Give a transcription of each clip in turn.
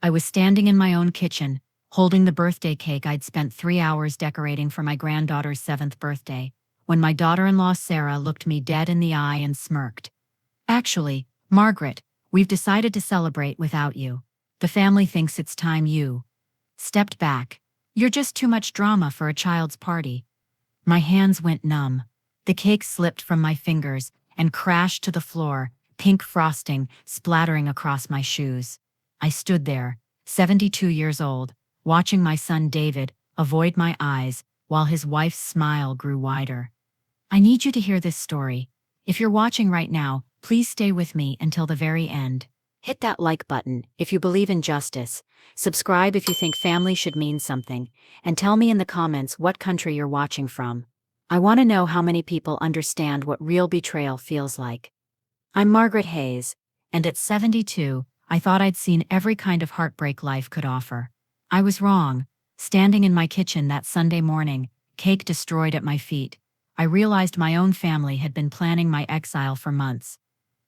I was standing in my own kitchen, holding the birthday cake I'd spent 3 hours decorating for my granddaughter's 7th birthday, when my daughter-in-law Sarah looked me dead in the eye and smirked. "Actually, Margaret, we've decided to celebrate without you. The family thinks it's time you stepped back. You're just too much drama for a child's party." My hands went numb. The cake slipped from my fingers and crashed to the floor, pink frosting splattering across my shoes. I stood there, 72 years old, watching my son David avoid my eyes while his wife's smile grew wider. I need you to hear this story. If you're watching right now, please stay with me until the very end. Hit that like button if you believe in justice, subscribe if you think family should mean something, and tell me in the comments what country you're watching from. I want to know how many people understand what real betrayal feels like. I'm Margaret Hayes, and at 72, I thought I'd seen every kind of heartbreak life could offer. I was wrong. Standing in my kitchen that Sunday morning, cake destroyed at my feet, I realized my own family had been planning my exile for months.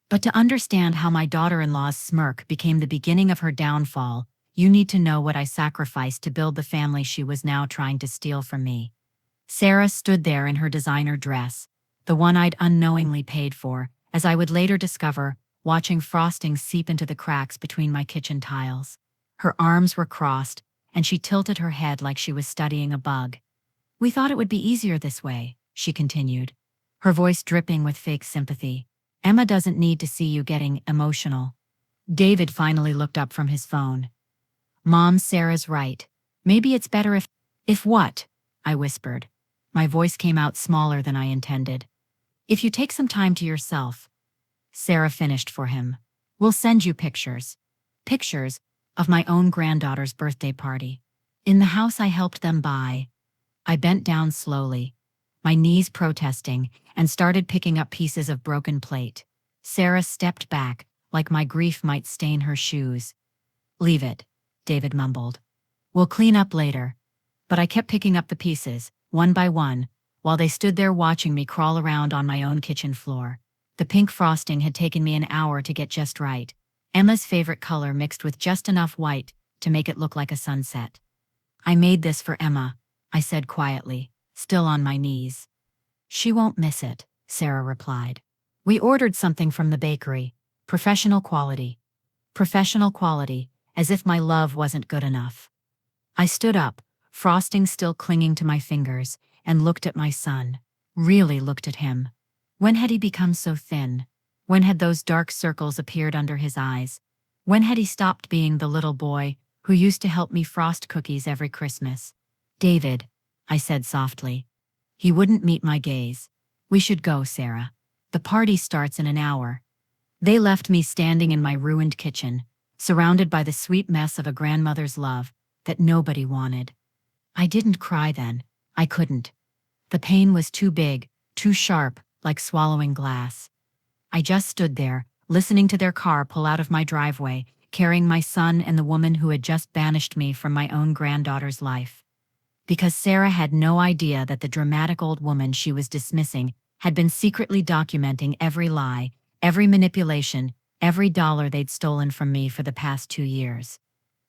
But to understand how my daughter-in-law's smirk became the beginning of her downfall, you need to know what I sacrificed to build the family she was now trying to steal from me. Sarah stood there in her designer dress, the one I'd unknowingly paid for, as I would later discover, watching frosting seep into the cracks between my kitchen tiles. Her arms were crossed, and she tilted her head like she was studying a bug. "We thought it would be easier this way," she continued, her voice dripping with fake sympathy. "Emma doesn't need to see you getting emotional." David finally looked up from his phone. "Mom, Sarah's right. Maybe it's better if—" "If what?" I whispered. My voice came out smaller than I intended. "If you take some time to yourself." Sarah finished for him. "We'll send you pictures. Pictures of my own granddaughter's birthday party. In the house I helped them buy." I bent down slowly, my knees protesting, and started picking up pieces of broken plate. Sarah stepped back, like my grief might stain her shoes. "Leave it," David mumbled. "We'll clean up later." But I kept picking up the pieces, one by one, while they stood there watching me crawl around on my own kitchen floor. The pink frosting had taken me an hour to get just right. Emma's favorite color mixed with just enough white to make it look like a sunset. "I made this for Emma," I said quietly, still on my knees. "She won't miss it," Sarah replied. "We ordered something from the bakery. Professional quality." Professional quality, as if my love wasn't good enough. I stood up, frosting still clinging to my fingers, and looked at my son. Really looked at him. When had he become so thin? When had those dark circles appeared under his eyes? When had he stopped being the little boy who used to help me frost cookies every Christmas? "David," I said softly. He wouldn't meet my gaze. "We should go, Sarah. The party starts in an hour." They left me standing in my ruined kitchen, surrounded by the sweet mess of a grandmother's love that nobody wanted. I didn't cry then. I couldn't. The pain was too big, too sharp, like swallowing glass. I just stood there, listening to their car pull out of my driveway, carrying my son and the woman who had just banished me from my own granddaughter's life. Because Sarah had no idea that the dramatic old woman she was dismissing had been secretly documenting every lie, every manipulation, every dollar they'd stolen from me for the past 2 years.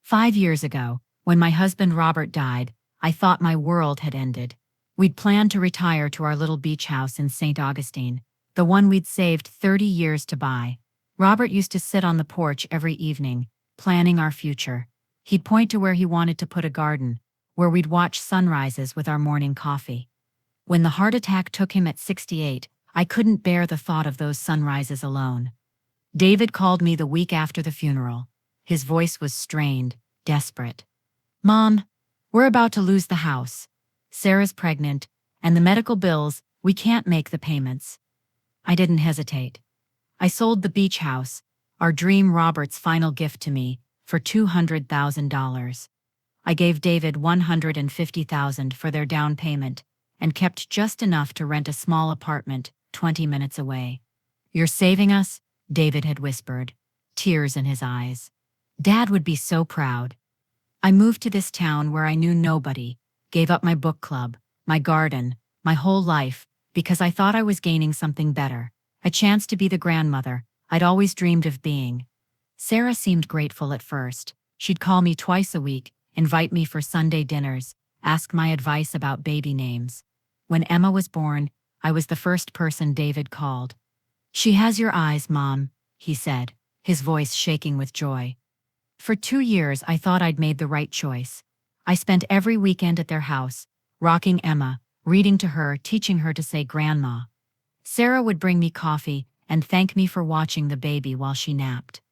5 years ago, when my husband Robert died, I thought my world had ended. We'd planned to retire to our little beach house in St. Augustine, the one we'd saved 30 years to buy. Robert used to sit on the porch every evening, planning our future. He'd point to where he wanted to put a garden, where we'd watch sunrises with our morning coffee. When the heart attack took him at 68, I couldn't bear the thought of those sunrises alone. David called me the week after the funeral. His voice was strained, desperate. "Mom, we're about to lose the house. Sarah's pregnant, and the medical bills, we can't make the payments." I didn't hesitate. I sold the beach house, our dream Robert's final gift to me, for $200,000. I gave David $150,000 for their down payment and kept just enough to rent a small apartment 20 minutes away. "You're saving us?" David had whispered, tears in his eyes. "Dad would be so proud." I moved to this town where I knew nobody, gave up my book club, my garden, my whole life, because I thought I was gaining something better, a chance to be the grandmother I'd always dreamed of being. Sarah seemed grateful at first. She'd call me twice a week, invite me for Sunday dinners, ask my advice about baby names. When Emma was born, I was the first person David called. "She has your eyes, Mom," he said, his voice shaking with joy. For 2 years, I thought I'd made the right choice. I spent every weekend at their house, rocking Emma, reading to her, teaching her to say Grandma. Sarah would bring me coffee and thank me for watching the baby while she napped.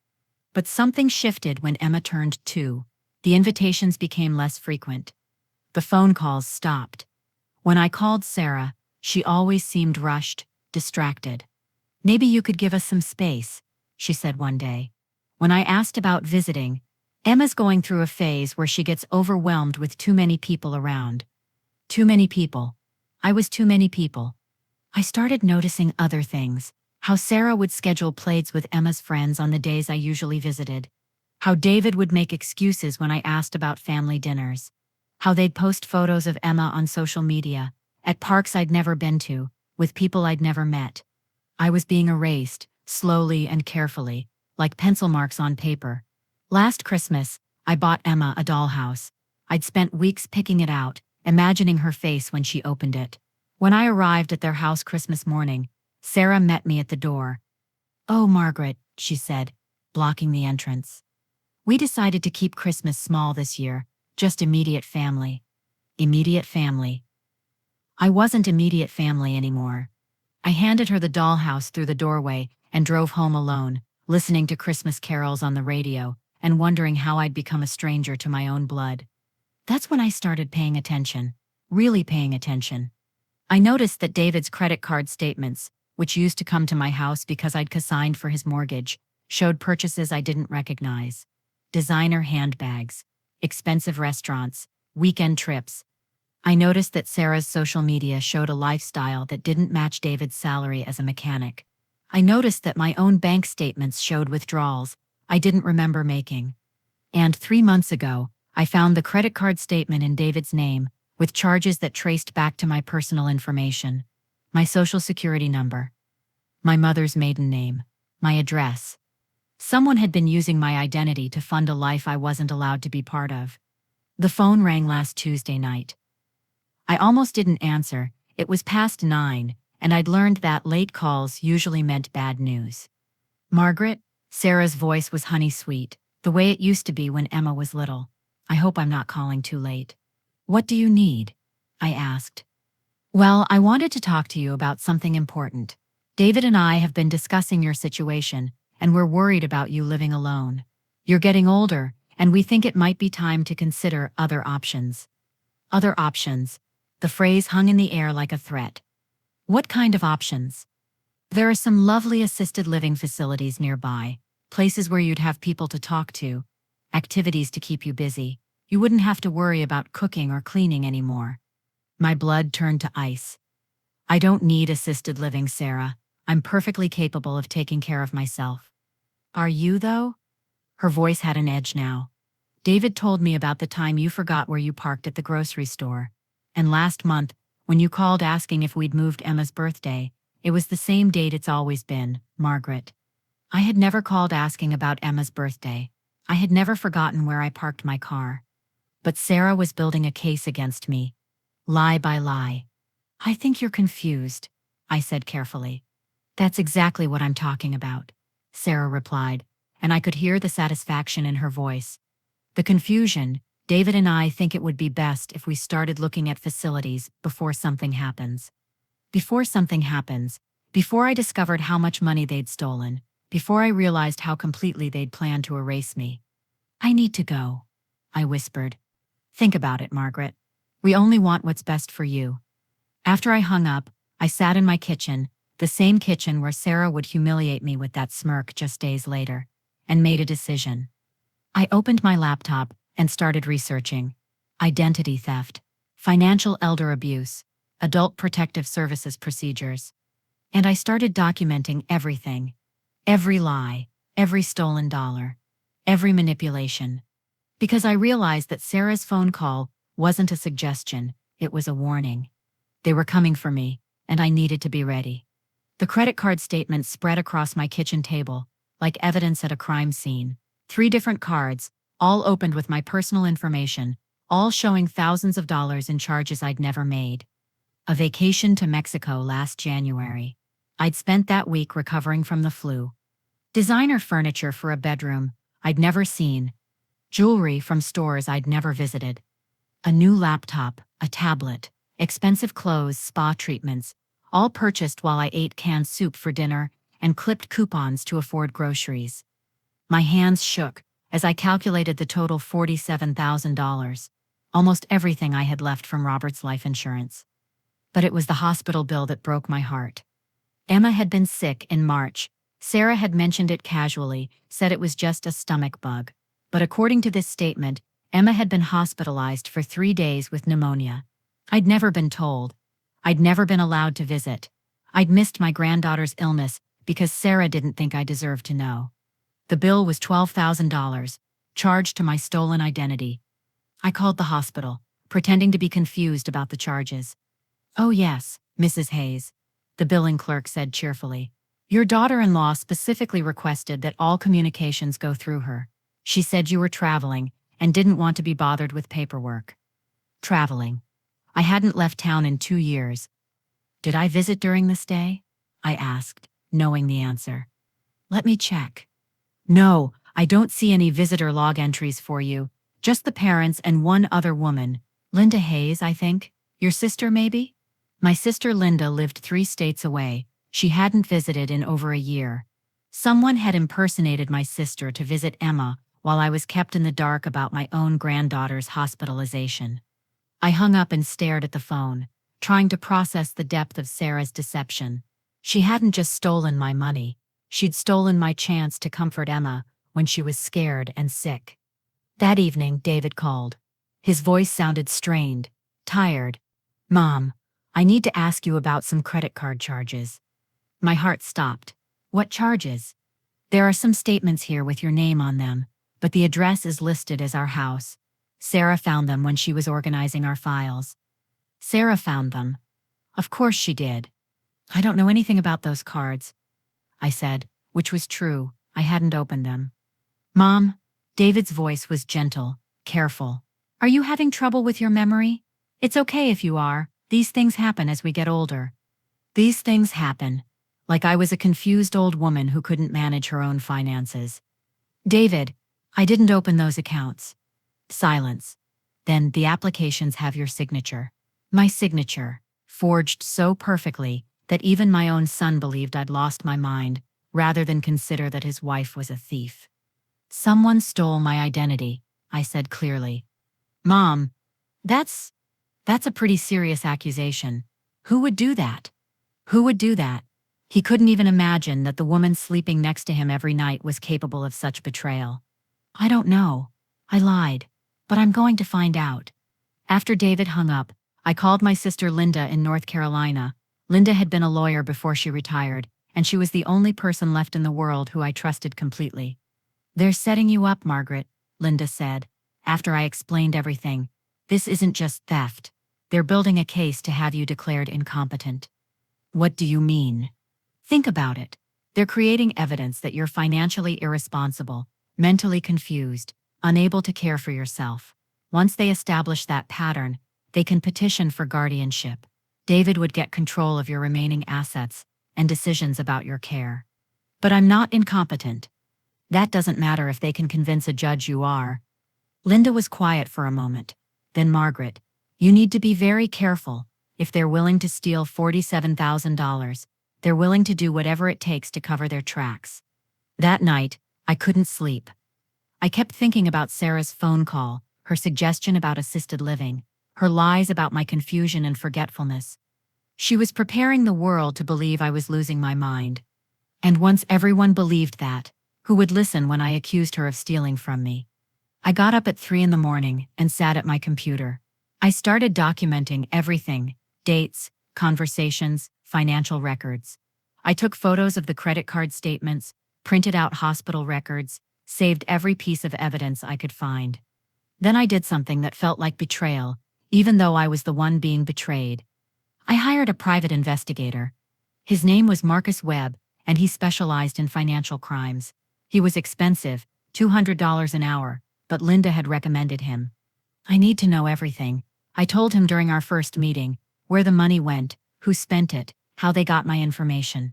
But something shifted when Emma turned 2. The invitations became less frequent. The phone calls stopped. When I called Sarah, she always seemed rushed, distracted. "Maybe you could give us some space," she said one day. When I asked about visiting, "Emma's going through a phase where she gets overwhelmed with too many people around." Too many people. I was too many people. I started noticing other things. How Sarah would schedule plates with Emma's friends on the days I usually visited. How David would make excuses when I asked about family dinners. How they'd post photos of Emma on social media, at parks I'd never been to, with people I'd never met. I was being erased, slowly and carefully, like pencil marks on paper. Last Christmas, I bought Emma a dollhouse. I'd spent weeks picking it out, imagining her face when she opened it. When I arrived at their house Christmas morning, Sarah met me at the door. "Oh, Margaret," she said, blocking the entrance. "We decided to keep Christmas small this year, just immediate family." Immediate family. I wasn't immediate family anymore. I handed her the dollhouse through the doorway and drove home alone, listening to Christmas carols on the radio and wondering how I'd become a stranger to my own blood. That's when I started paying attention, really paying attention. I noticed that David's credit card statements, which used to come to my house because I'd co-signed for his mortgage, showed purchases I didn't recognize. Designer handbags, expensive restaurants, weekend trips. I noticed that Sarah's social media showed a lifestyle that didn't match David's salary as a mechanic. I noticed that my own bank statements showed withdrawals I didn't remember making. And 3 months ago, I found the credit card statement in David's name, with charges that traced back to my personal information, my social security number, my mother's maiden name, my address. Someone had been using my identity to fund a life I wasn't allowed to be part of. The phone rang last Tuesday night. I almost didn't answer. It was past 9, and I'd learned that late calls usually meant bad news. "Margaret?" Sarah's voice was honey-sweet, the way it used to be when Emma was little. "I hope I'm not calling too late." "What do you need?" I asked. "Well, I wanted to talk to you about something important. David and I have been discussing your situation, and we're worried about you living alone. You're getting older, and we think it might be time to consider other options." Other options. The phrase hung in the air like a threat. What kind of options? "There are some lovely assisted living facilities nearby, places where you'd have people to talk to, activities to keep you busy. You wouldn't have to worry about cooking or cleaning anymore." My blood turned to ice. "I don't need assisted living, Sarah. I'm perfectly capable of taking care of myself." "Are you, though?" Her voice had an edge now. "David told me about the time you forgot where you parked at the grocery store. And last month, when you called asking if we'd moved Emma's birthday, it was the same date it's always been, Margaret." I had never called asking about Emma's birthday. I had never forgotten where I parked my car. But Sarah was building a case against me. Lie by lie. "I think you're confused," I said carefully. "That's exactly what I'm talking about," Sarah replied, and I could hear the satisfaction in her voice. "The confusion, David and I think it would be best if we started looking at facilities before something happens. Before something happens, before I discovered how much money they'd stolen, before I realized how completely they'd planned to erase me." "I need to go," I whispered. "Think about it, Margaret. We only want what's best for you." After I hung up, I sat in my kitchen, the same kitchen where Sarah would humiliate me with that smirk just days later, and made a decision. I opened my laptop and started researching identity theft, financial elder abuse, adult protective services procedures. And I started documenting everything. Every lie, every stolen dollar, every manipulation. Because I realized that Sarah's phone call wasn't a suggestion, it was a warning. They were coming for me, and I needed to be ready. The credit card statements spread across my kitchen table, like evidence at a crime scene. 3 different cards, all opened with my personal information, all showing thousands of dollars in charges I'd never made. A vacation to Mexico last January. I'd spent that week recovering from the flu. Designer furniture for a bedroom I'd never seen. Jewelry from stores I'd never visited. A new laptop, a tablet, expensive clothes, spa treatments, all purchased while I ate canned soup for dinner and clipped coupons to afford groceries. My hands shook as I calculated the total $47,000, almost everything I had left from Robert's life insurance. But it was the hospital bill that broke my heart. Emma had been sick in March. Sarah had mentioned it casually, said it was just a stomach bug. But according to this statement, Emma had been hospitalized for 3 days with pneumonia. I'd never been told. I'd never been allowed to visit. I'd missed my granddaughter's illness because Sarah didn't think I deserved to know. The bill was $12,000, charged to my stolen identity. I called the hospital, pretending to be confused about the charges. "Oh yes, Mrs. Hayes," the billing clerk said cheerfully. "Your daughter-in-law specifically requested that all communications go through her. She said you were traveling and didn't want to be bothered with paperwork." Traveling. I hadn't left town in 2 years. Did I visit during the stay? I asked, knowing the answer. Let me check. No, I don't see any visitor log entries for you. Just the parents and one other woman. Linda Hayes, I think. Your sister, maybe? My sister Linda lived 3 states away. She hadn't visited in over a year. Someone had impersonated my sister to visit Emma while I was kept in the dark about my own granddaughter's hospitalization. I hung up and stared at the phone, trying to process the depth of Sarah's deception. She hadn't just stolen my money. She'd stolen my chance to comfort Emma when she was scared and sick. That evening, David called. His voice sounded strained, tired. "Mom, I need to ask you about some credit card charges." My heart stopped. "What charges?" "There are some statements here with your name on them, but the address is listed as our house. Sarah found them when she was organizing our files." "Sarah found them?" "Of course she did." "I don't know anything about those cards," I said, which was true. I hadn't opened them. "Mom," David's voice was gentle, careful. "Are you having trouble with your memory? It's okay if you are. These things happen as we get older." These things happen. Like I was a confused old woman who couldn't manage her own finances. "David, I didn't open those accounts." Silence. "Then the applications have your signature." My signature, forged so perfectly that even my own son believed I'd lost my mind, rather than consider that his wife was a thief. "Someone stole my identity," I said clearly. "Mom, that's a pretty serious accusation. Who would do that?" "Who would do that?" He couldn't even imagine that the woman sleeping next to him every night was capable of such betrayal. "I don't know. I lied. But I'm going to find out." After David hung up, I called my sister Linda in North Carolina. Linda had been a lawyer before she retired, and she was the only person left in the world who I trusted completely. "They're setting you up, Margaret," Linda said, after I explained everything. "This isn't just theft. They're building a case to have you declared incompetent." "What do you mean?" "Think about it. They're creating evidence that you're financially irresponsible, mentally confused, unable to care for yourself. Once they establish that pattern, they can petition for guardianship. David would get control of your remaining assets and decisions about your care." "But I'm not incompetent." "That doesn't matter if they can convince a judge you are." Linda was quiet for a moment. Then Margaret, "You need to be very careful. If they're willing to steal $47,000, they're willing to do whatever it takes to cover their tracks." That night, I couldn't sleep. I kept thinking about Sarah's phone call, her suggestion about assisted living, her lies about my confusion and forgetfulness. She was preparing the world to believe I was losing my mind. And once everyone believed that, who would listen when I accused her of stealing from me? I got up at 3 in the morning and sat at my computer. I started documenting everything: dates, conversations, financial records. I took photos of the credit card statements, printed out hospital records, saved every piece of evidence I could find. Then I did something that felt like betrayal, even though I was the one being betrayed. I hired a private investigator. His name was Marcus Webb, and he specialized in financial crimes. He was expensive, $200 an hour, but Linda had recommended him. I need to know everything. I told him during our first meeting, where the money went, who spent it, how they got my information.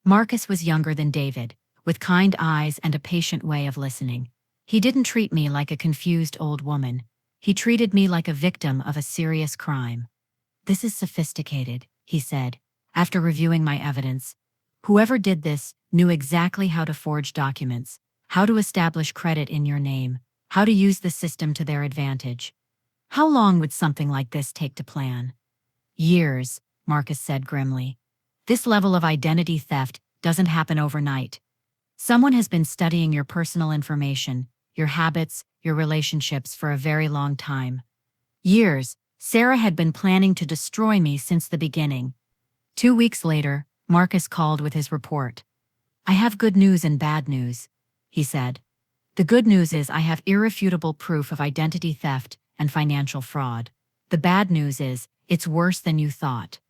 Marcus was younger than David, with kind eyes and a patient way of listening. He didn't treat me like a confused old woman. He treated me like a victim of a serious crime. This is sophisticated, he said, after reviewing my evidence. Whoever did this knew exactly how to forge documents, how to establish credit in your name, how to use the system to their advantage. How long would something like this take to plan? Years, Marcus said grimly. This level of identity theft doesn't happen overnight. Someone has been studying your personal information, your habits, your relationships for a very long time. Years. Sarah had been planning to destroy me since the beginning. 2 weeks later, Marcus called with his report. I have good news and bad news, he said. The good news is I have irrefutable proof of identity theft and financial fraud. The bad news is it's worse than you thought.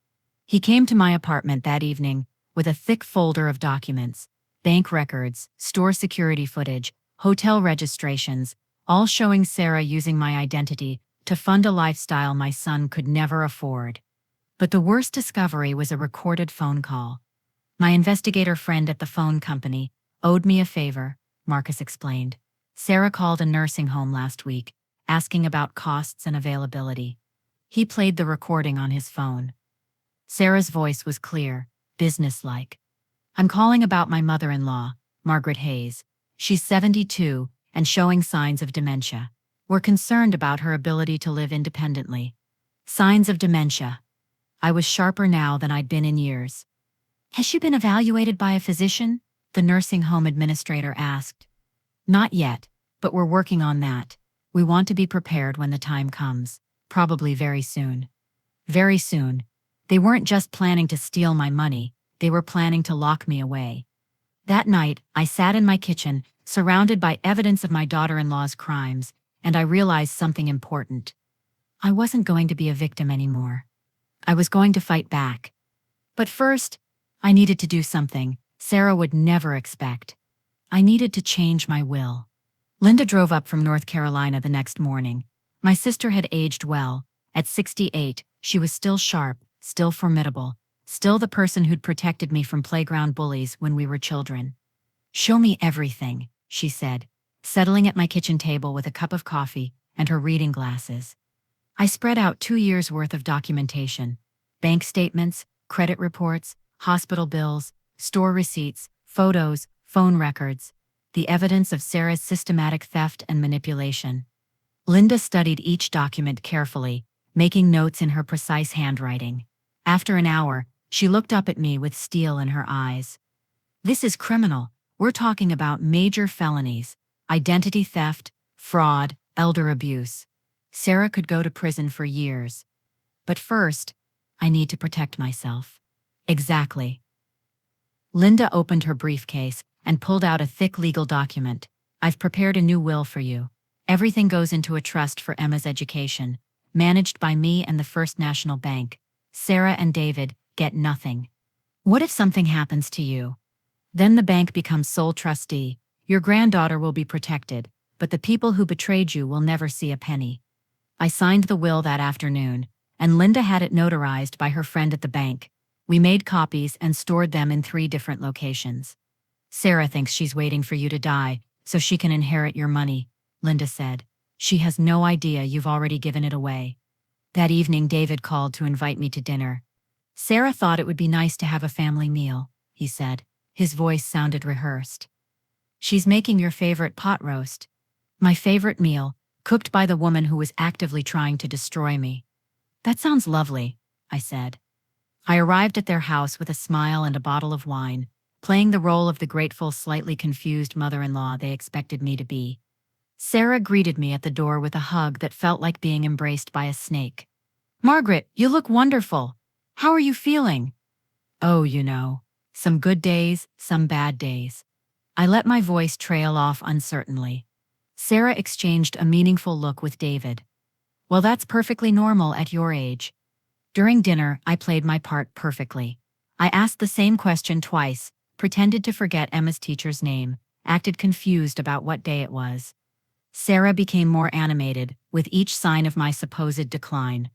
He came to my apartment that evening with a thick folder of documents, bank records, store security footage, hotel registrations, all showing Sarah using my identity to fund a lifestyle my son could never afford. But the worst discovery was a recorded phone call. My investigator friend at the phone company owed me a favor, Marcus explained. Sarah called a nursing home last week, asking about costs and availability. He played the recording on his phone. Sarah's voice was clear, businesslike. I'm calling about my mother-in-law, Margaret Hayes. She's 72 and showing signs of dementia. We're concerned about her ability to live independently. Signs of dementia. I was sharper now than I'd been in years. Has she been evaluated by a physician? The nursing home administrator asked. Not yet, but we're working on that. We want to be prepared when the time comes. Probably very soon. Very soon. They weren't just planning to steal my money, they were planning to lock me away. That night, I sat in my kitchen, surrounded by evidence of my daughter-in-law's crimes, and I realized something important. I wasn't going to be a victim anymore. I was going to fight back. But first, I needed to do something Sarah would never expect. I needed to change my will. Linda drove up from North Carolina the next morning. My sister had aged well. At 68, she was still sharp, still formidable, still the person who'd protected me from playground bullies when we were children. Show me everything, she said, settling at my kitchen table with a cup of coffee and her reading glasses. I spread out 2 years' worth of documentation: bank statements, credit reports, hospital bills, store receipts, photos, phone records, the evidence of Sarah's systematic theft and manipulation. Linda studied each document carefully, making notes in her precise handwriting. After an hour, she looked up at me with steel in her eyes. This is criminal. We're talking about major felonies: identity theft, fraud, elder abuse. Sarah could go to prison for years. But first, I need to protect myself. Exactly. Linda opened her briefcase and pulled out a thick legal document. I've prepared a new will for you. Everything goes into a trust for Emma's education, managed by me and the First National Bank. Sarah and David get nothing. What if something happens to you? Then the bank becomes sole trustee. Your granddaughter will be protected, but the people who betrayed you will never see a penny. I signed the will that afternoon, and Linda had it notarized by her friend at the bank. We made copies and stored them in 3 different locations. Sarah thinks she's waiting for you to die so she can inherit your money, Linda said. She has no idea you've already given it away. That evening, David called to invite me to dinner. Sarah thought it would be nice to have a family meal, he said. His voice sounded rehearsed. She's making your favorite pot roast. My favorite meal, cooked by the woman who was actively trying to destroy me. That sounds lovely, I said. I arrived at their house with a smile and a bottle of wine, playing the role of the grateful, slightly confused mother-in-law they expected me to be. Sarah greeted me at the door with a hug that felt like being embraced by a snake. Margaret, you look wonderful. How are you feeling? Oh, some good days, some bad days. I let my voice trail off uncertainly. Sarah exchanged a meaningful look with David. Well, that's perfectly normal at your age. During dinner, I played my part perfectly. I asked the same question twice, pretended to forget Emma's teacher's name, acted confused about what day it was. Sarah became more animated with each sign of my supposed decline.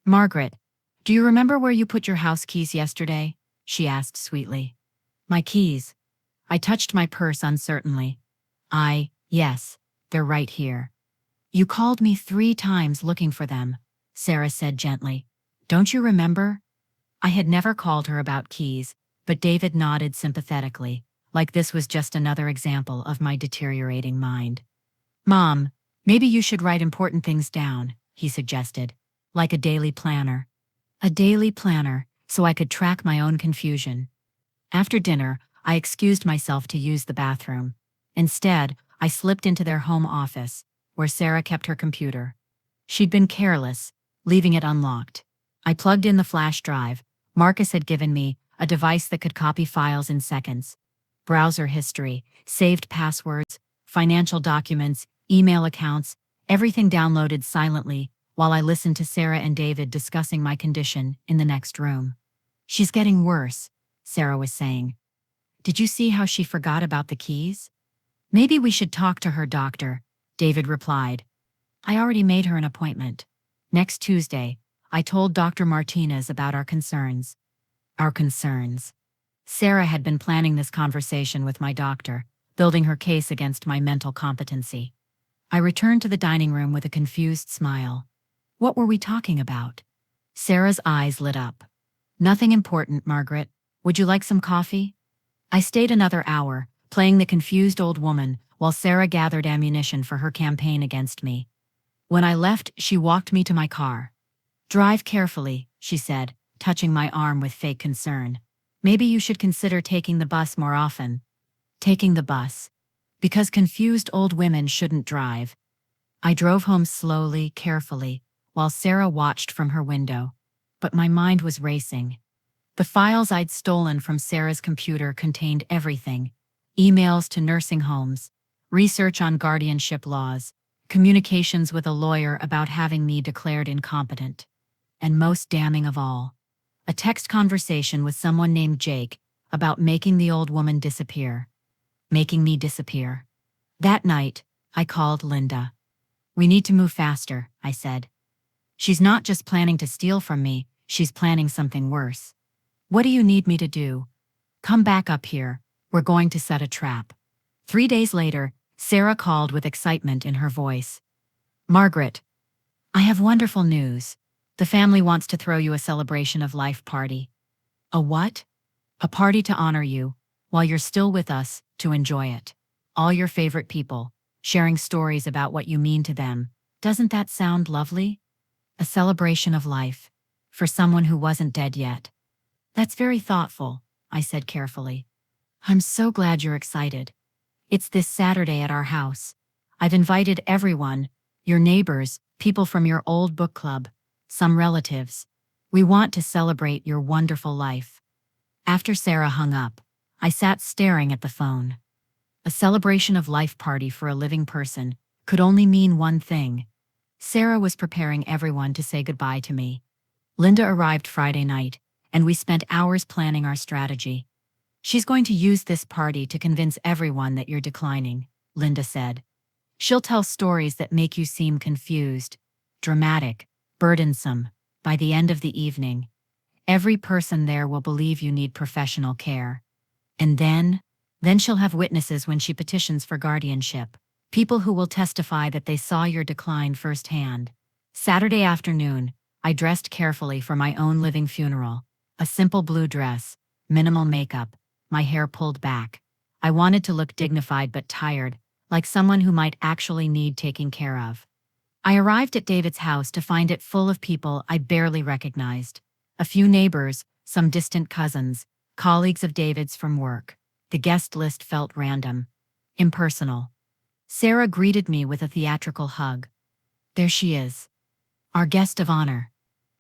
Margaret, do you remember where you put your house keys yesterday? She asked sweetly. My keys. I touched my purse uncertainly. Yes, they're right here. You called me 3 times looking for them, Sarah said gently. Don't you remember? I had never called her about keys, but David nodded sympathetically, like this was just another example of my deteriorating mind. Mom, maybe you should write important things down, he suggested, like a daily planner. A daily planner, so I could track my own confusion. After dinner, I excused myself to use the bathroom. Instead, I slipped into their home office, where Sarah kept her computer. She'd been careless, leaving it unlocked. I plugged in the flash drive. Marcus had given me a device that could copy files in seconds. Browser history, saved passwords, financial documents, email accounts, everything downloaded silently while I listened to Sarah and David discussing my condition in the next room. She's getting worse, Sarah was saying. Did you see how she forgot about the keys? Maybe we should talk to her doctor, David replied. I already made her an appointment. Next Tuesday, I told Dr. Martinez about our concerns. Our concerns. Sarah had been planning this conversation with my doctor, building her case against my mental competency. I returned to the dining room with a confused smile. What were we talking about? Sarah's eyes lit up. Nothing important, Margaret. Would you like some coffee? I stayed another hour, playing the confused old woman, while Sarah gathered ammunition for her campaign against me. When I left, she walked me to my car. Drive carefully, she said, touching my arm with fake concern. Maybe you should consider taking the bus more often. Taking the bus. Because confused old women shouldn't drive. I drove home slowly, carefully, while Sarah watched from her window. But my mind was racing. The files I'd stolen from Sarah's computer contained everything. Emails to nursing homes, research on guardianship laws, communications with a lawyer about having me declared incompetent. And most damning of all, a text conversation with someone named Jake about making the old woman disappear. Making me disappear. That night, I called Linda. We need to move faster, I said. She's not just planning to steal from me, she's planning something worse. What do you need me to do? Come back up here. We're going to set a trap. 3 days later, Sarah called with excitement in her voice. Margaret, I have wonderful news. The family wants to throw you a celebration of life party. A what? A party to honor you, while you're still with us, to enjoy it. All your favorite people, sharing stories about what you mean to them. Doesn't that sound lovely? A celebration of life, for someone who wasn't dead yet. That's very thoughtful, I said carefully. I'm so glad you're excited. It's this Saturday at our house. I've invited everyone, your neighbors, people from your old book club, some relatives. We want to celebrate your wonderful life. After Sarah hung up, I sat staring at the phone. A celebration of life party for a living person could only mean one thing. Sarah was preparing everyone to say goodbye to me. Linda arrived Friday night, and we spent hours planning our strategy. She's going to use this party to convince everyone that you're declining, Linda said. She'll tell stories that make you seem confused, dramatic, burdensome. By the end of the evening, every person there will believe you need professional care. And then she'll have witnesses when she petitions for guardianship. People who will testify that they saw your decline firsthand. Saturday afternoon, I dressed carefully for my own living funeral. A simple blue dress, minimal makeup, my hair pulled back. I wanted to look dignified but tired, like someone who might actually need taking care of. I arrived at David's house to find it full of people I barely recognized. A few neighbors, some distant cousins, colleagues of David's from work. The guest list felt random, impersonal. Sarah greeted me with a theatrical hug. There she is, our guest of honor.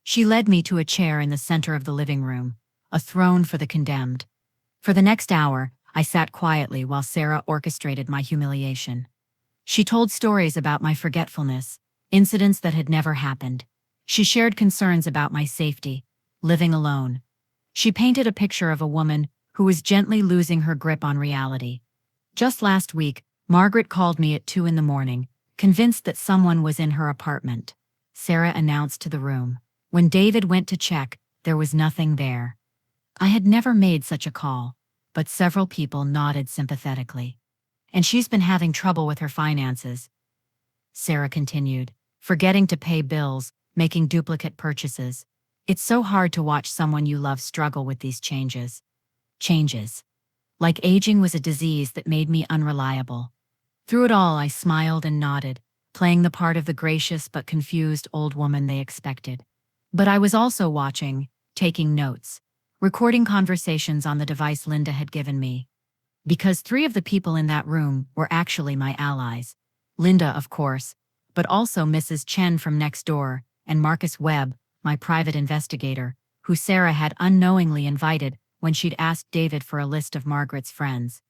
She led me to a chair in the center of the living room, a throne for the condemned. For the next hour, I sat quietly while Sarah orchestrated my humiliation. She told stories about my forgetfulness, incidents that had never happened. She shared concerns about my safety, living alone. She painted a picture of a woman who was gently losing her grip on reality. Just last week, Margaret called me at 2 in the morning, convinced that someone was in her apartment, Sarah announced to the room. When David went to check, there was nothing there. I had never made such a call, but several people nodded sympathetically. And she's been having trouble with her finances, Sarah continued, forgetting to pay bills, making duplicate purchases. It's so hard to watch someone you love struggle with these changes. Changes. Like aging was a disease that made me unreliable. Through it all, I smiled and nodded, playing the part of the gracious but confused old woman they expected. But I was also watching, taking notes, recording conversations on the device Linda had given me. Because 3 of the people in that room were actually my allies. Linda, of course, but also Mrs. Chen from next door, and Marcus Webb, my private investigator, who Sarah had unknowingly invited when she'd asked David for a list of Margaret's friends.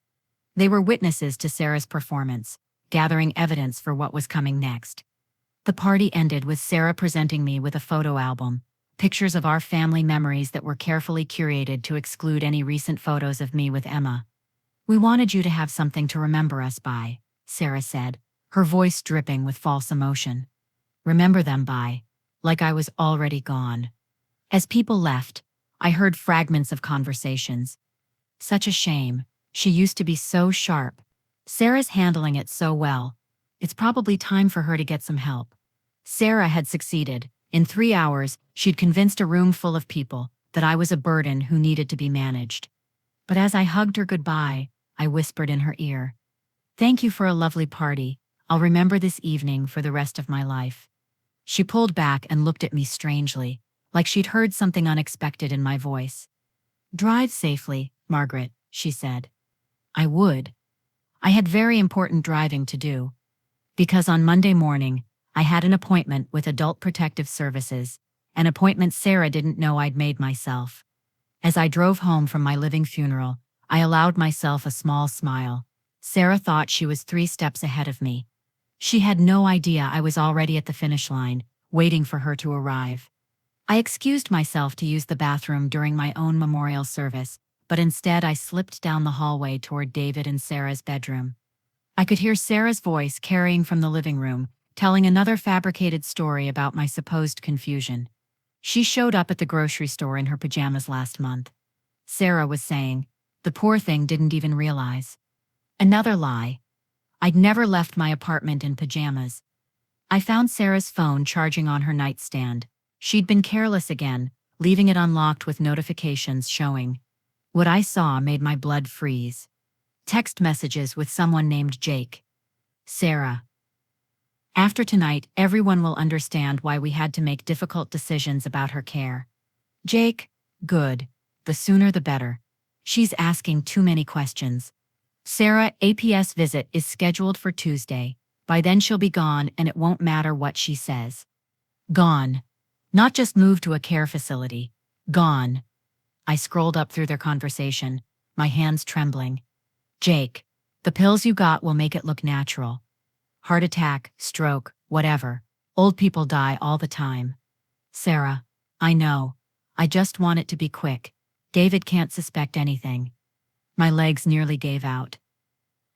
They were witnesses to Sarah's performance, gathering evidence for what was coming next. The party ended with Sarah presenting me with a photo album, pictures of our family memories that were carefully curated to exclude any recent photos of me with Emma. "We wanted you to have something to remember us by," Sarah said, her voice dripping with false emotion. "Remember them by, like I was already gone." As people left, I heard fragments of conversations. "Such a shame. She used to be so sharp. Sarah's handling it so well. It's probably time for her to get some help." Sarah had succeeded. In 3 hours, she'd convinced a room full of people that I was a burden who needed to be managed. But as I hugged her goodbye, I whispered in her ear, "Thank you for a lovely party. I'll remember this evening for the rest of my life." She pulled back and looked at me strangely, like she'd heard something unexpected in my voice. "Drive safely, Margaret," she said. I would. I had very important driving to do. Because on Monday morning, I had an appointment with Adult Protective Services, an appointment Sarah didn't know I'd made myself. As I drove home from my living funeral, I allowed myself a small smile. Sarah thought she was 3 steps ahead of me. She had no idea I was already at the finish line, waiting for her to arrive. I excused myself to use the bathroom during my own memorial service, but instead I slipped down the hallway toward David and Sarah's bedroom. I could hear Sarah's voice carrying from the living room, telling another fabricated story about my supposed confusion. She showed up at the grocery store in her pajamas last month. Sarah was saying, "The poor thing didn't even realize." Another lie. I'd never left my apartment in pajamas. I found Sarah's phone charging on her nightstand. She'd been careless again, leaving it unlocked with notifications showing. What I saw made my blood freeze. Text messages with someone named Jake. Sarah. "After tonight, everyone will understand why we had to make difficult decisions about her care." Jake. "Good. The sooner the better. She's asking too many questions." Sarah, APS visit is scheduled for Tuesday. By then she'll be gone and it won't matter what she says. Gone. Not just moved to a care facility. Gone. I scrolled up through their conversation, my hands trembling. Jake. "The pills you got will make it look natural. Heart attack, stroke, whatever. Old people die all the time." Sarah. "I know. I just want it to be quick. David can't suspect anything." My legs nearly gave out.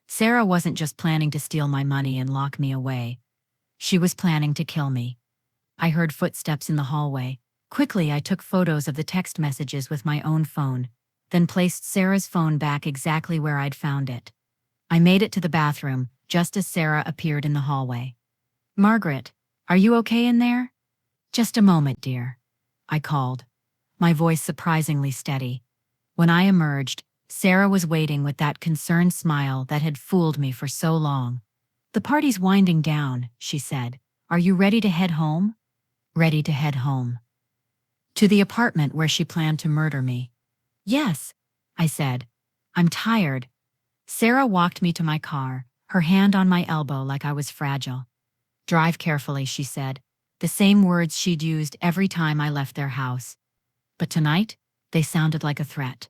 Sarah wasn't just planning to steal my money and lock me away. She was planning to kill me. I heard footsteps in the hallway. Quickly, I took photos of the text messages with my own phone, then placed Sarah's phone back exactly where I'd found it. I made it to the bathroom, just as Sarah appeared in the hallway. "Margaret, are you okay in there?" "Just a moment, dear," I called, my voice surprisingly steady. When I emerged, Sarah was waiting with that concerned smile that had fooled me for so long. "The party's winding down," she said. "Are you ready to head home?" Ready to head home. To the apartment where she planned to murder me. "Yes," I said. "I'm tired." Sarah walked me to my car, her hand on my elbow like I was fragile. "Drive carefully," she said, the same words she'd used every time I left their house. But tonight, they sounded like a threat.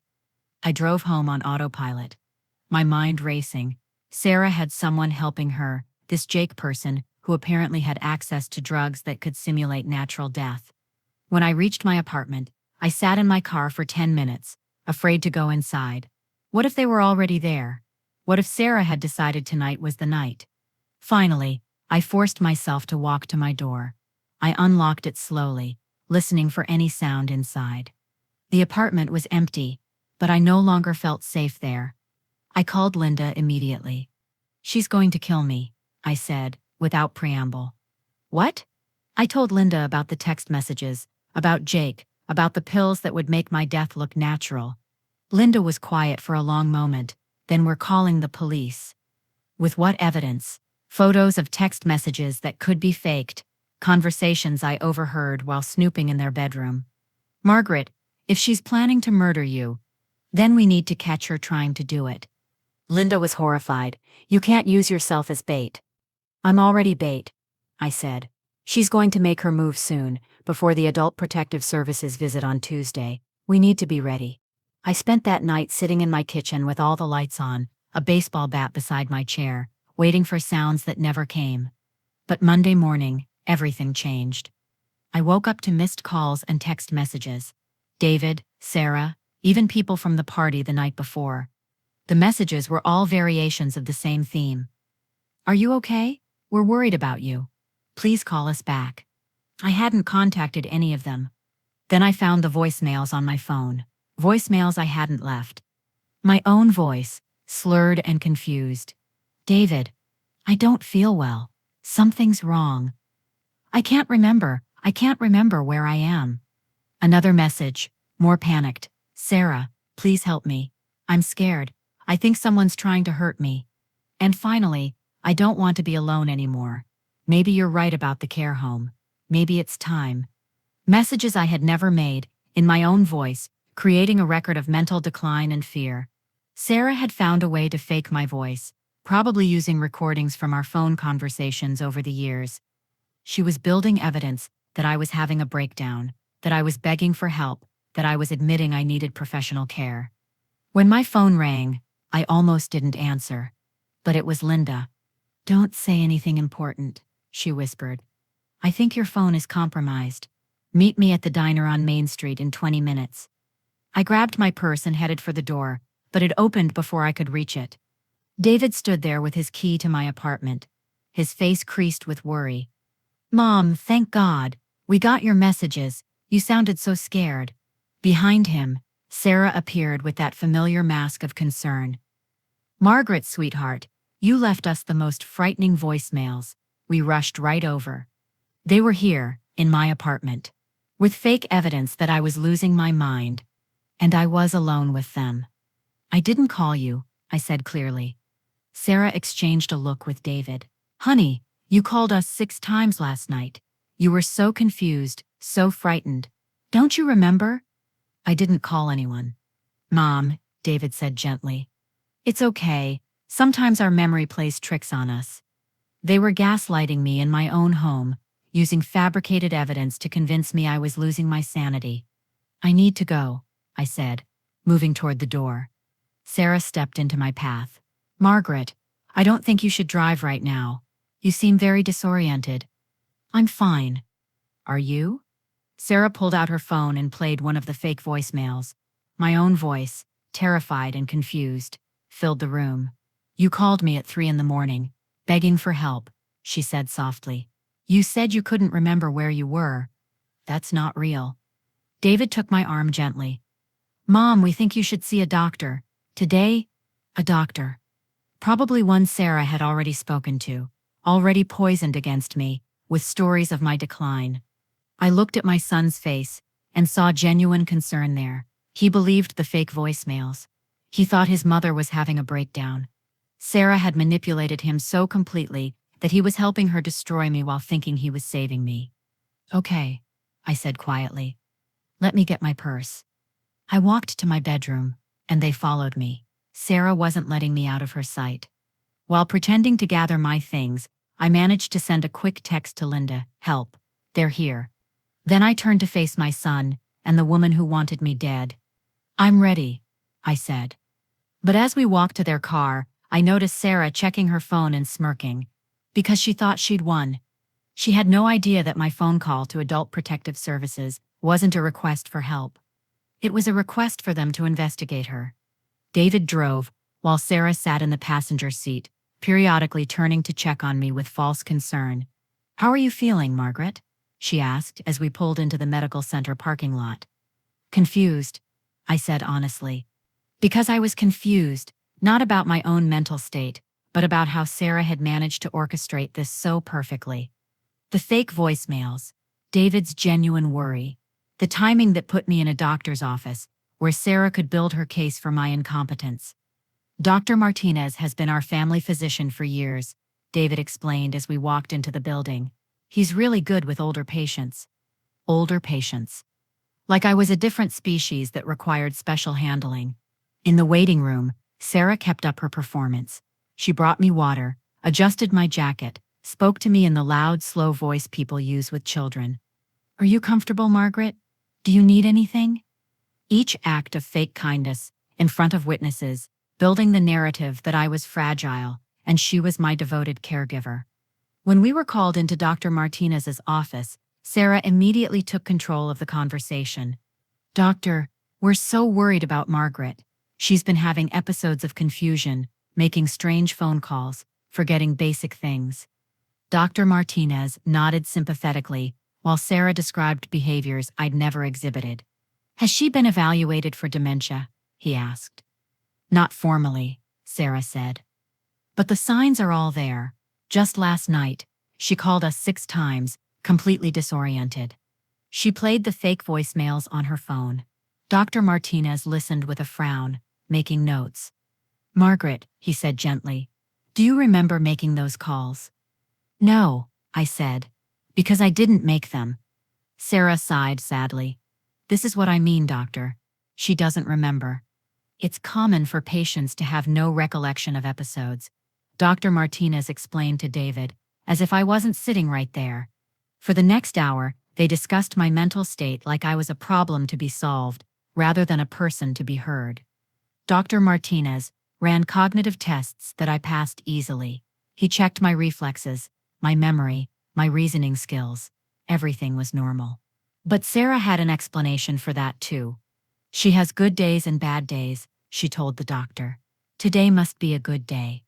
I drove home on autopilot, my mind racing. Sarah had someone helping her, this Jake person who apparently had access to drugs that could simulate natural death. When I reached my apartment, I sat in my car for 10 minutes, afraid to go inside. What if they were already there? What if Sarah had decided tonight was the night? Finally, I forced myself to walk to my door. I unlocked it slowly, listening for any sound inside. The apartment was empty, but I no longer felt safe there. I called Linda immediately. "She's going to kill me," I said, without preamble. "What?" I told Linda about the text messages, about Jake, about the pills that would make my death look natural. Linda was quiet for a long moment. "Then we're calling the police." "With what evidence?" "Photos of text messages that could be faked, conversations I overheard while snooping in their bedroom." "Margaret, if she's planning to murder you, then we need to catch her trying to do it." Linda was horrified. "You can't use yourself as bait." "I'm already bait," I said. "She's going to make her move soon, before the Adult Protective Services visit on Tuesday. We need to be ready." I spent that night sitting in my kitchen with all the lights on, a baseball bat beside my chair, waiting for sounds that never came. But Monday morning, everything changed. I woke up to missed calls and text messages. David, Sarah, even people from the party the night before. The messages were all variations of the same theme. "Are you okay? We're worried about you. Please call us back." I hadn't contacted any of them. Then I found the voicemails on my phone. Voicemails I hadn't left. My own voice, slurred and confused. "David, I don't feel well. Something's wrong. I can't remember where I am." Another message, more panicked. "Sarah, please help me. I'm scared. I think someone's trying to hurt me." And finally, "I don't want to be alone anymore. Maybe you're right about the care home. Maybe it's time." Messages I had never made, in my own voice, creating a record of mental decline and fear. Sarah had found a way to fake my voice, probably using recordings from our phone conversations over the years. She was building evidence that I was having a breakdown, that I was begging for help, that I was admitting I needed professional care. When my phone rang, I almost didn't answer. But it was Linda. "Don't say anything important," she whispered. "I think your phone is compromised. Meet me at the diner on Main Street in 20 minutes. I grabbed my purse and headed for the door, but it opened before I could reach it. David stood there with his key to my apartment, his face creased with worry. "Mom, thank God. We got your messages. You sounded so scared." Behind him, Sarah appeared with that familiar mask of concern. "Margaret, sweetheart, you left us the most frightening voicemails." We rushed right over. They were here, in my apartment, with fake evidence that I was losing my mind. And I was alone with them. "I didn't call you," I said clearly. Sarah exchanged a look with David. "Honey, you called us 6 times last night. You were so confused, so frightened. Don't you remember?" "I didn't call anyone." "Mom," David said gently. "It's okay. Sometimes our memory plays tricks on us." They were gaslighting me in my own home, using fabricated evidence to convince me I was losing my sanity. "I need to go," I said, moving toward the door. Sarah stepped into my path. "Margaret, I don't think you should drive right now. You seem very disoriented." "I'm fine." "Are you?" Sarah pulled out her phone and played one of the fake voicemails. My own voice, terrified and confused, filled the room. "You called me at 3 in the morning, begging for help," she said softly. "You said you couldn't remember where you were. That's not real." David took my arm gently. "Mom, we think you should see a doctor. Today?" "A doctor." Probably one Sarah had already spoken to, already poisoned against me, with stories of my decline. I looked at my son's face and saw genuine concern there. He believed the fake voicemails. He thought his mother was having a breakdown. Sarah had manipulated him so completely that he was helping her destroy me while thinking he was saving me. "Okay," I said quietly. "Let me get my purse." I walked to my bedroom, and they followed me. Sarah wasn't letting me out of her sight. While pretending to gather my things, I managed to send a quick text to Linda, "Help, they're here." Then I turned to face my son and the woman who wanted me dead. "I'm ready," I said. But as we walked to their car, I noticed Sarah checking her phone and smirking, because she thought she'd won. She had no idea that my phone call to Adult Protective Services wasn't a request for help. It was a request for them to investigate her. David drove, while Sarah sat in the passenger seat, periodically turning to check on me with false concern. "How are you feeling, Margaret?" she asked as we pulled into the medical center parking lot. "Confused," I said honestly. Because I was confused, not about my own mental state, but about how Sarah had managed to orchestrate this so perfectly. The fake voicemails, David's genuine worry, the timing that put me in a doctor's office where Sarah could build her case for my incompetence. "Dr. Martinez has been our family physician for years," David explained as we walked into the building. "He's really good with older patients." Older patients. Like I was a different species that required special handling. In the waiting room, Sarah kept up her performance. She brought me water, adjusted my jacket, spoke to me in the loud, slow voice people use with children. "Are you comfortable, Margaret? Do you need anything?" Each act of fake kindness, in front of witnesses, building the narrative that I was fragile and she was my devoted caregiver. When we were called into Dr. Martinez's office, Sarah immediately took control of the conversation. "Doctor, we're so worried about Margaret. She's been having episodes of confusion, making strange phone calls, forgetting basic things." Dr. Martinez nodded sympathetically while Sarah described behaviors I'd never exhibited. "Has she been evaluated for dementia?" he asked. "Not formally," Sarah said. "But the signs are all there. Just last night, she called us 6 times, completely disoriented." She played the fake voicemails on her phone. Dr. Martinez listened with a frown, making notes. "Margaret," he said gently, "do you remember making those calls?" "No," I said, "because I didn't make them." Sarah sighed sadly. "This is what I mean, doctor. She doesn't remember. It's common for patients to have no recollection of episodes," Dr. Martinez explained to David, as if I wasn't sitting right there. For the next hour, they discussed my mental state like I was a problem to be solved, rather than a person to be heard. Dr. Martinez ran cognitive tests that I passed easily. He checked my reflexes, my memory, my reasoning skills. Everything was normal. But Sarah had an explanation for that too. "She has good days and bad days," she told the doctor. "Today must be a good day."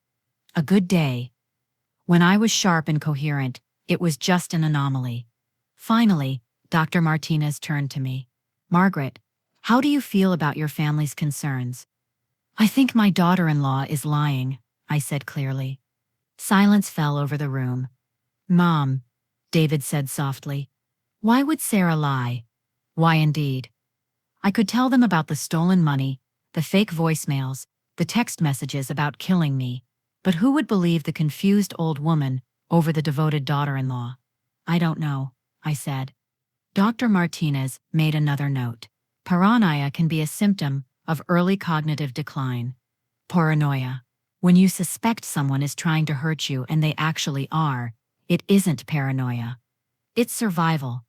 A good day. When I was sharp and coherent, it was just an anomaly. Finally, Dr. Martinez turned to me. "Margaret, how do you feel about your family's concerns?" "I think my daughter-in-law is lying," I said clearly. Silence fell over the room. "Mom," David said softly, "why would Sarah lie?" "Why indeed?" I could tell them about the stolen money, the fake voicemails, the text messages about killing me, but who would believe the confused old woman over the devoted daughter-in-law? "I don't know," I said. Dr. Martinez made another note. "Paranoia can be a symptom of early cognitive decline." Paranoia. When you suspect someone is trying to hurt you and they actually are, it isn't paranoia. It's survival.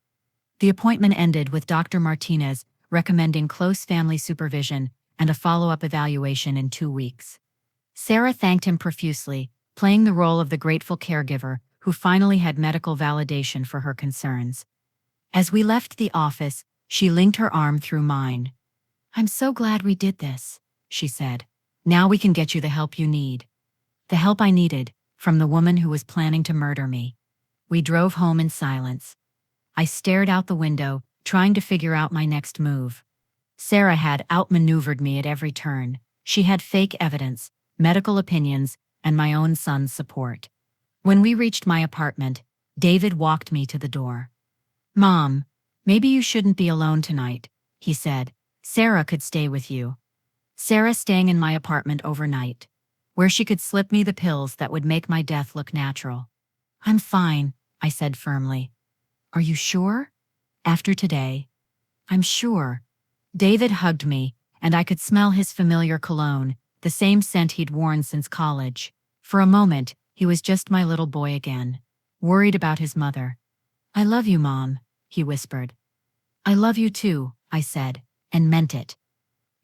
The appointment ended with Dr. Martinez recommending close family supervision and a follow-up evaluation in 2 weeks. Sarah thanked him profusely, playing the role of the grateful caregiver who finally had medical validation for her concerns. As we left the office, she linked her arm through mine. "I'm so glad we did this," she said. "Now we can get you the help you need." The help I needed, from the woman who was planning to murder me. We drove home in silence. I stared out the window, trying to figure out my next move. Sarah had outmaneuvered me at every turn. She had fake evidence, medical opinions, and my own son's support. When we reached my apartment, David walked me to the door. "Mom, maybe you shouldn't be alone tonight," he said. "Sarah could stay with you." Sarah staying in my apartment overnight, where she could slip me the pills that would make my death look natural. "I'm fine," I said firmly. "Are you sure?" "After today." "I'm sure." David hugged me, and I could smell his familiar cologne, the same scent he'd worn since college. For a moment, he was just my little boy again, worried about his mother. "I love you, Mom," he whispered. "I love you too," I said, and meant it.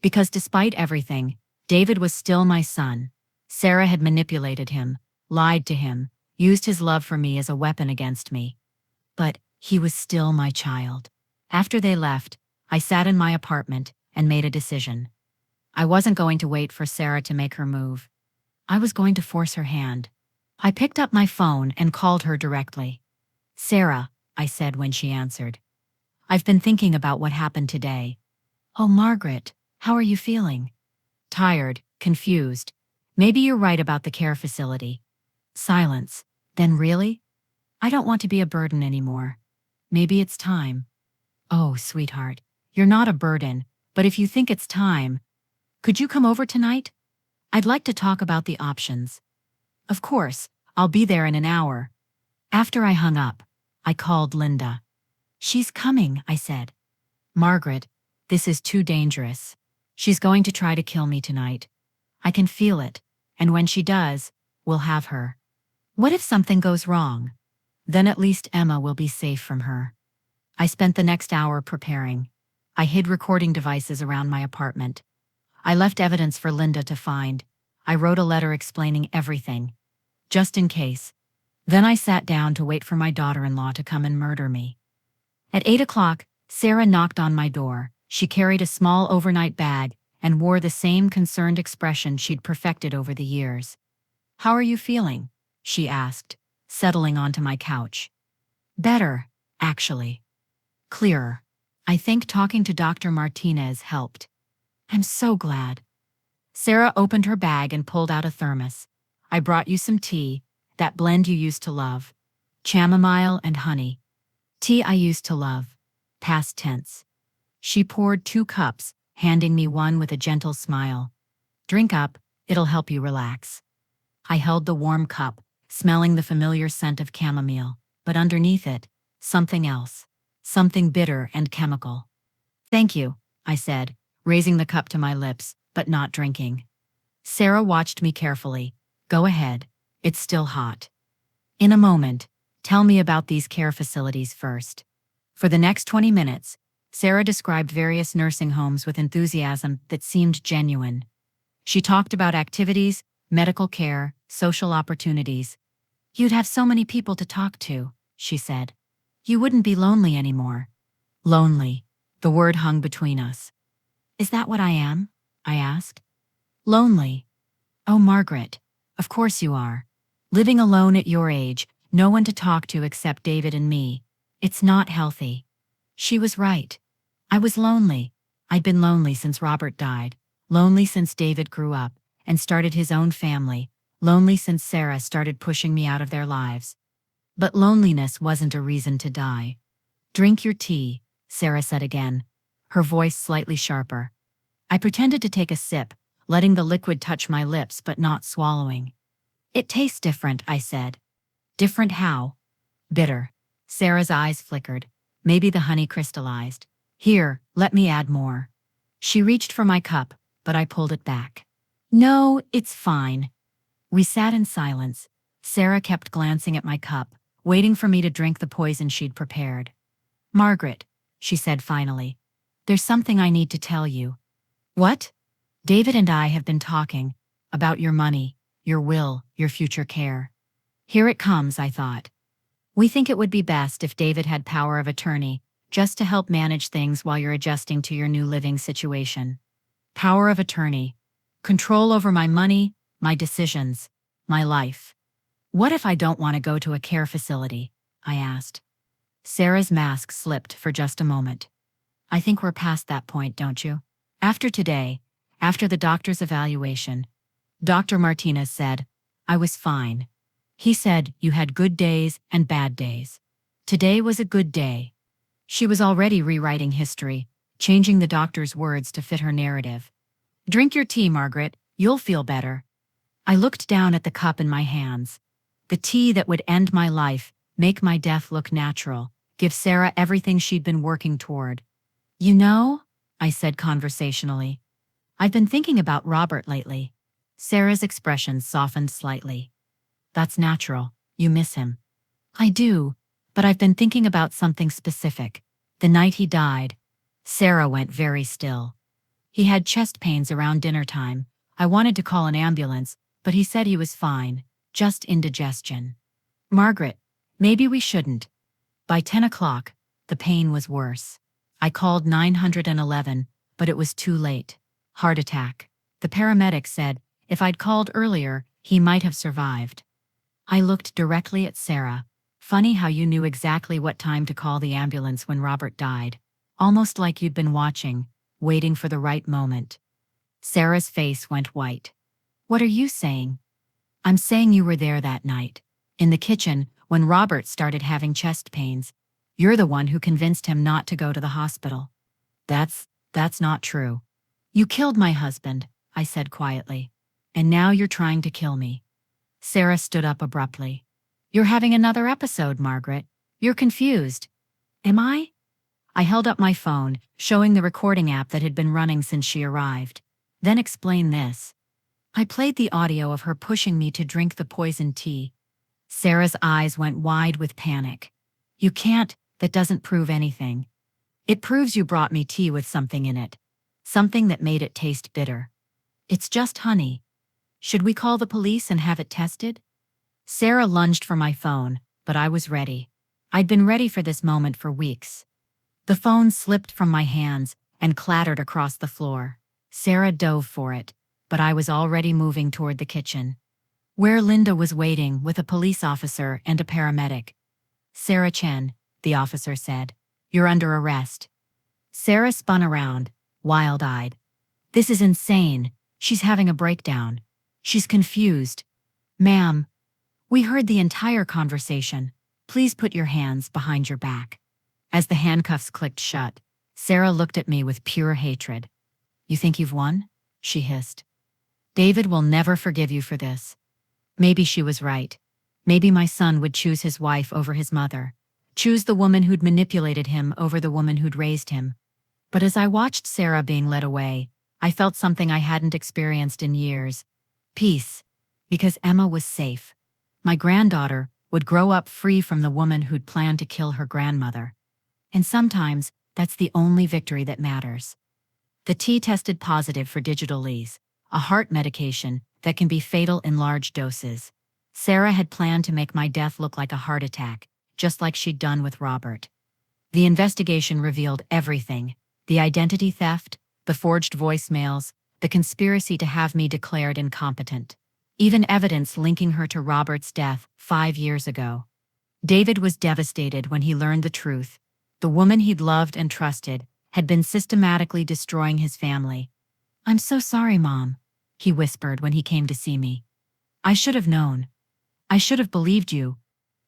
Because despite everything, David was still my son. Sarah had manipulated him, lied to him, used his love for me as a weapon against me. But he was still my child. After they left, I sat in my apartment and made a decision. I wasn't going to wait for Sarah to make her move. I was going to force her hand. I picked up my phone and called her directly. "Sarah," I said when she answered. "I've been thinking about what happened today." "Oh, Margaret, how are you feeling?" "Tired, confused. Maybe you're right about the care facility." Silence. "Then really? I don't want to be a burden anymore. Maybe it's time." "Oh, sweetheart, you're not a burden, but if you think it's time, could you come over tonight? I'd like to talk about the options." "Of course, I'll be there in an hour." After I hung up, I called Linda. "She's coming," I said. "Margaret, this is too dangerous. She's going to try to kill me tonight. I can feel it, and when she does, we'll have her. What if something goes wrong? Then at least Emma will be safe from her." I spent the next hour preparing. I hid recording devices around my apartment. I left evidence for Linda to find. I wrote a letter explaining everything, just in case. Then I sat down to wait for my daughter-in-law to come and murder me. At 8 o'clock, Sarah knocked on my door. She carried a small overnight bag and wore the same concerned expression she'd perfected over the years. "How are you feeling?" she asked, settling onto my couch. "Better, actually. Clearer. I think talking to Dr. Martinez helped." "I'm so glad." Sarah opened her bag and pulled out a thermos. "I brought you some tea, that blend you used to love. Chamomile and honey. Tea I used to love. Past tense." She poured 2 cups, handing me one with a gentle smile. "Drink up, it'll help you relax." I held the warm cup, smelling the familiar scent of chamomile, but underneath it, something else. Something bitter and chemical. "Thank you," I said, raising the cup to my lips, but not drinking. Sarah watched me carefully. "Go ahead. It's still hot." "In a moment. Tell me about these care facilities first." For the next 20 minutes, Sarah described various nursing homes with enthusiasm that seemed genuine. She talked about activities, medical care, social opportunities. "You'd have so many people to talk to," she said. "You wouldn't be lonely anymore." Lonely. The word hung between us. "Is that what I am?" I asked. "Lonely. Oh, Margaret, of course you are. Living alone at your age, no one to talk to except David and me. It's not healthy." She was right. I was lonely. I'd been lonely since Robert died, lonely since David grew up and started his own family, lonely since Sarah started pushing me out of their lives. But loneliness wasn't a reason to die. "Drink your tea," Sarah said again, her voice slightly sharper. I pretended to take a sip, letting the liquid touch my lips but not swallowing. "It tastes different," I said. "Different how?" "Bitter." Sarah's eyes flickered. Maybe the honey crystallized. "Here, let me add more." She reached for my cup, but I pulled it back. "No, it's fine." We sat in silence. Sarah kept glancing at my cup, waiting for me to drink the poison she'd prepared. "Margaret," she said finally, "there's something I need to tell you." "What?" "David and I have been talking about your money, your will, your future care." Here it comes, I thought. "We think it would be best if David had power of attorney, just to help manage things while you're adjusting to your new living situation." Power of attorney. Control over my money, my decisions, my life. "What if I don't want to go to a care facility?" I asked. Sarah's mask slipped for just a moment. "I think we're past that point, don't you? After today, after the doctor's evaluation, Dr. Martinez said, I was fine. He said you had good days and bad days. Today was a good day." She was already rewriting history, changing the doctor's words to fit her narrative. "Drink your tea, Margaret. You'll feel better." I looked down at the cup in my hands. The tea that would end my life, make my death look natural, give Sarah everything she'd been working toward. "You know," I said conversationally, "I've been thinking about Robert lately." Sarah's expression softened slightly. "That's natural. You miss him." "I do, but I've been thinking about something specific. The night he died." Sarah went very still. "He had chest pains around dinner time. I wanted to call an ambulance, but he said he was fine, just indigestion." "Margaret, maybe we shouldn't." By 10 o'clock, the pain was worse. I called 911, but it was too late. Heart attack. The paramedic said if I'd called earlier, He might have survived. I looked directly at Sarah. Funny how you knew exactly what time to call the ambulance when Robert died. Almost like you'd been watching, waiting for the right moment. Sarah's face went white. What are you saying? I'm saying you were there that night. In the kitchen, when Robert started having chest pains. You're the one who convinced him not to go to the hospital. That's not true. You killed my husband, I said quietly. And now you're trying to kill me. Sarah stood up abruptly. You're having another episode, Margaret. You're confused. Am I? I held up my phone, showing the recording app that had been running since she arrived. Then explain this. I played the audio of her pushing me to drink the poisoned tea. Sarah's eyes went wide with panic. You can't, that doesn't prove anything. It proves you brought me tea with something in it. Something that made it taste bitter. It's just honey. Should we call the police and have it tested? Sarah lunged for my phone, but I was ready. I'd been ready for this moment for weeks. The phone slipped from my hands and clattered across the floor. Sarah dove for it, but I was already moving toward the kitchen, where Linda was waiting with a police officer and a paramedic. Sarah Chen, the officer said, you're under arrest. Sarah spun around, wild-eyed. This is insane. She's having a breakdown. She's confused. Ma'am, we heard the entire conversation. Please put your hands behind your back. As the handcuffs clicked shut, Sarah looked at me with pure hatred. You think you've won? She hissed. David will never forgive you for this. Maybe she was right. Maybe my son would choose his wife over his mother. Choose the woman who'd manipulated him over the woman who'd raised him. But as I watched Sarah being led away, I felt something I hadn't experienced in years. Peace. Because Emma was safe. My granddaughter would grow up free from the woman who'd planned to kill her grandmother. And sometimes, that's the only victory that matters. The tea tested positive for digitalis, a heart medication that can be fatal in large doses. Sarah had planned to make my death look like a heart attack, just like she'd done with Robert. The investigation revealed everything: the identity theft, the forged voicemails, the conspiracy to have me declared incompetent. Even evidence linking her to Robert's death 5 years ago. David was devastated when he learned the truth. The woman he'd loved and trusted had been systematically destroying his family. I'm so sorry, Mom, he whispered when he came to see me. I should have known. I should have believed you.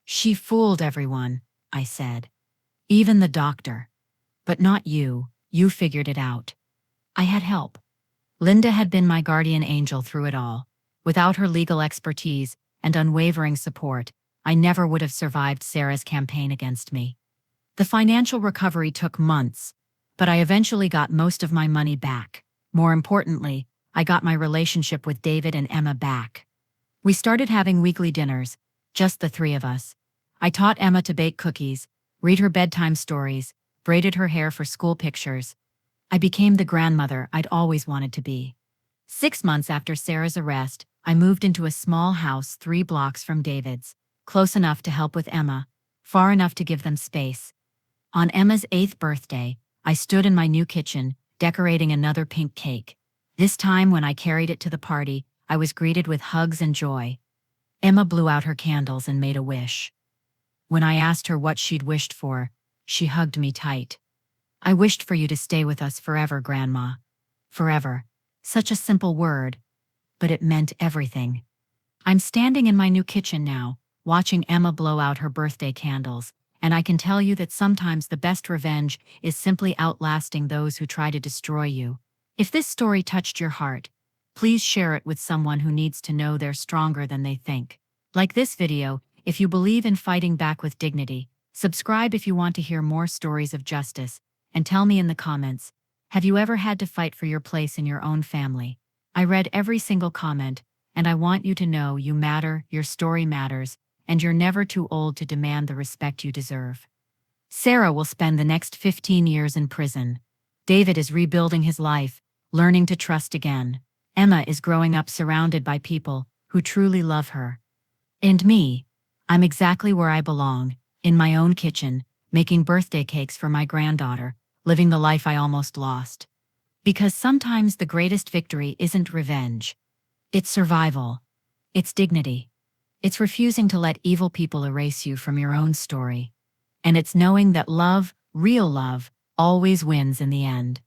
She fooled everyone, I said. Even the doctor. But not you. You figured it out. I had help. Linda had been my guardian angel through it all. Without her legal expertise and unwavering support, I never would have survived Sarah's campaign against me. The financial recovery took months, but I eventually got most of my money back. More importantly, I got my relationship with David and Emma back. We started having weekly dinners, just the three of us. I taught Emma to bake cookies, read her bedtime stories, braided her hair for school pictures. I became the grandmother I'd always wanted to be. 6 months after Sarah's arrest, I moved into a small house 3 blocks from David's, close enough to help with Emma, far enough to give them space. On Emma's 8th birthday, I stood in my new kitchen, decorating another pink cake. This time when I carried it to the party, I was greeted with hugs and joy. Emma blew out her candles and made a wish. When I asked her what she'd wished for, she hugged me tight. I wished for you to stay with us forever, Grandma. Forever. Such a simple word, but it meant everything. I'm standing in my new kitchen now, watching Emma blow out her birthday candles, and I can tell you that sometimes the best revenge is simply outlasting those who try to destroy you. If this story touched your heart, please share it with someone who needs to know they're stronger than they think. Like this video, if you believe in fighting back with dignity, subscribe if you want to hear more stories of justice, and tell me in the comments, have you ever had to fight for your place in your own family? I read every single comment, and I want you to know you matter, your story matters, and you're never too old to demand the respect you deserve. Sarah will spend the next 15 years in prison. David is rebuilding his life, learning to trust again. Emma is growing up surrounded by people who truly love her. And me, I'm exactly where I belong, in my own kitchen, making birthday cakes for my granddaughter, living the life I almost lost. Because sometimes the greatest victory isn't revenge. It's survival. It's dignity. It's refusing to let evil people erase you from your own story. And it's knowing that love, real love, always wins in the end.